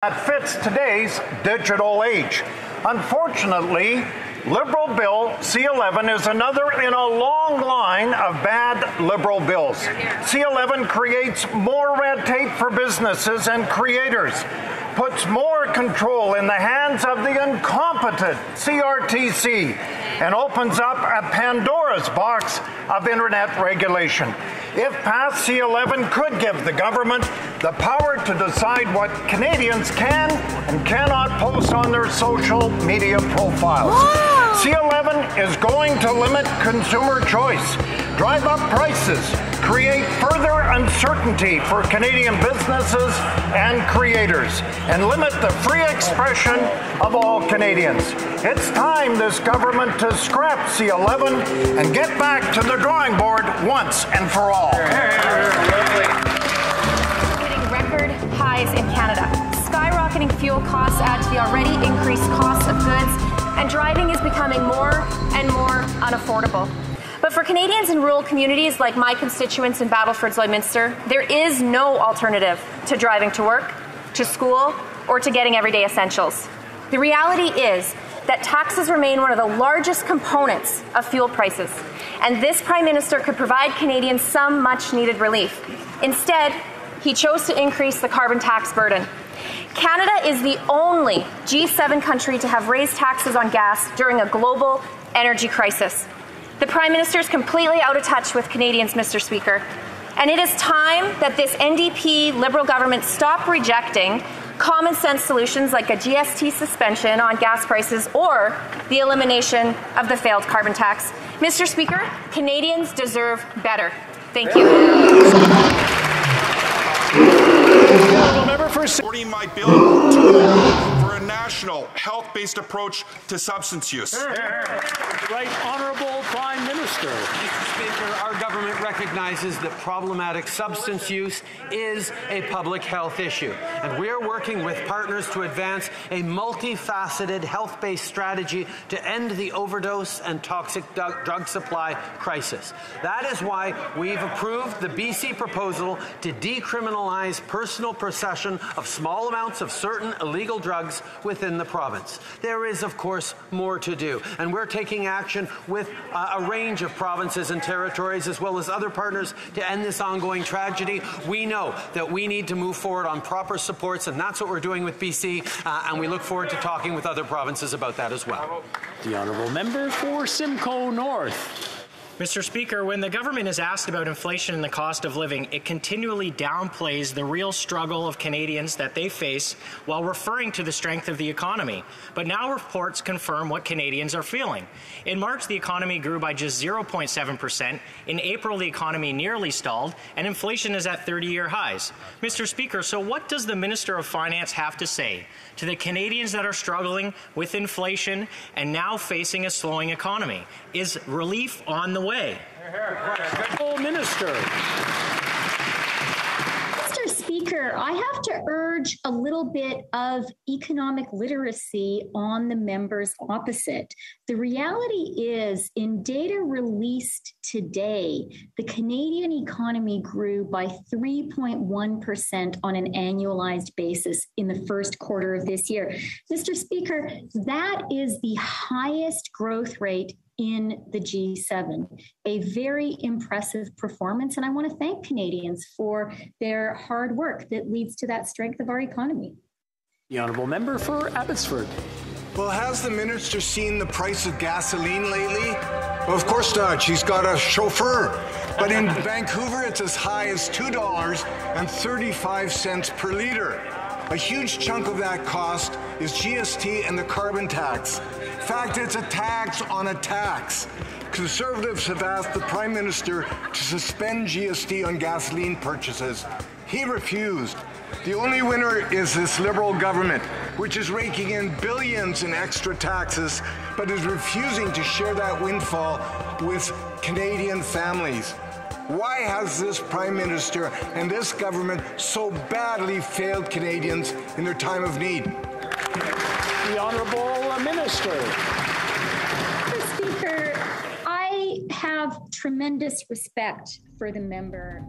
that fits today's digital age. Unfortunately, Liberal Bill C-11 is another in a long line of bad Liberal bills. C-11 creates more red tape for businesses and creators, puts more control in the hands of the incompetent CRTC, and opens up a Pandora's box of internet regulation. If passed, C-11 could give the government the power to decide what Canadians can and cannot post on their social media profiles. C-11 is going to limit consumer choice, drive up prices, create further uncertainty for Canadian businesses and creators, and limit the free expression of all Canadians. It's time this government to scrap C-11 and get back to the drawing board once and for all. Hitting record highs in Canada. Skyrocketing fuel costs add to the already increased costs of goods, and driving is becoming more and more unaffordable. But for Canadians in rural communities like my constituents in Battleford, Lloydminster, there is no alternative to driving to work, to school, or to getting everyday essentials. The reality is that taxes remain one of the largest components of fuel prices, and this Prime Minister could provide Canadians some much-needed relief. Instead, he chose to increase the carbon tax burden. Canada is the only G7 country to have raised taxes on gas during a global energy crisis. The Prime Minister is completely out of touch with Canadians, Mr. Speaker, and it is time that this NDP Liberal government stop rejecting common sense solutions like a GST suspension on gas prices or the elimination of the failed carbon tax. Mr. Speaker, Canadians deserve better. Thank you. Supporting my bill for a national health-based approach to substance use. Right Honourable Prime Minister. Mr. Speaker, our government recognizes that problematic substance use is a public health issue, and we are working with partners to advance a multifaceted health-based strategy to end the overdose and toxic drug supply crisis. That is why we've approved the BC proposal to decriminalize personal possession of small amounts of certain illegal drugs within the province. There is, of course, more to do, and we're taking action with a range of provinces and territories, as well as other partners, to end this ongoing tragedy. We know that we need to move forward on proper supports, and that's what we're doing with BC, and we look forward to talking with other provinces about that as well. The Honourable Member for Simcoe North. Mr. Speaker, when the government is asked about inflation and the cost of living, it continually downplays the real struggle of Canadians that they face while referring to the strength of the economy. But now reports confirm what Canadians are feeling. In March, the economy grew by just 0.7%. In April, the economy nearly stalled, and inflation is at 30-year highs. Mr. Speaker, so what does the Minister of Finance have to say to the Canadians that are struggling with inflation and now facing a slowing economy? Is relief on the way? Minister. Mr. Speaker, I have to urge a little bit of economic literacy on the members opposite. The reality is, in data released today, the Canadian economy grew by 3.1% on an annualized basis in the first quarter of this year. Mr. Speaker, that is the highest growth rate in the G7, a very impressive performance. And I want to thank Canadians for their hard work that leads to that strength of our economy. The Honourable Member for Abbotsford. Well, has the minister seen the price of gasoline lately? Well, of course not. She's got a chauffeur. But in Vancouver, it's as high as $2.35 per litre. A huge chunk of that cost is GST and the carbon tax. In fact, it's a tax on a tax. Conservatives have asked the Prime Minister to suspend GST on gasoline purchases. He refused. The only winner is this Liberal government, which is raking in billions in extra taxes, but is refusing to share that windfall with Canadian families. Why has this Prime Minister and this government so badly failed Canadians in their time of need? The Honourable Minister. Mr. Speaker, I have tremendous respect for the member.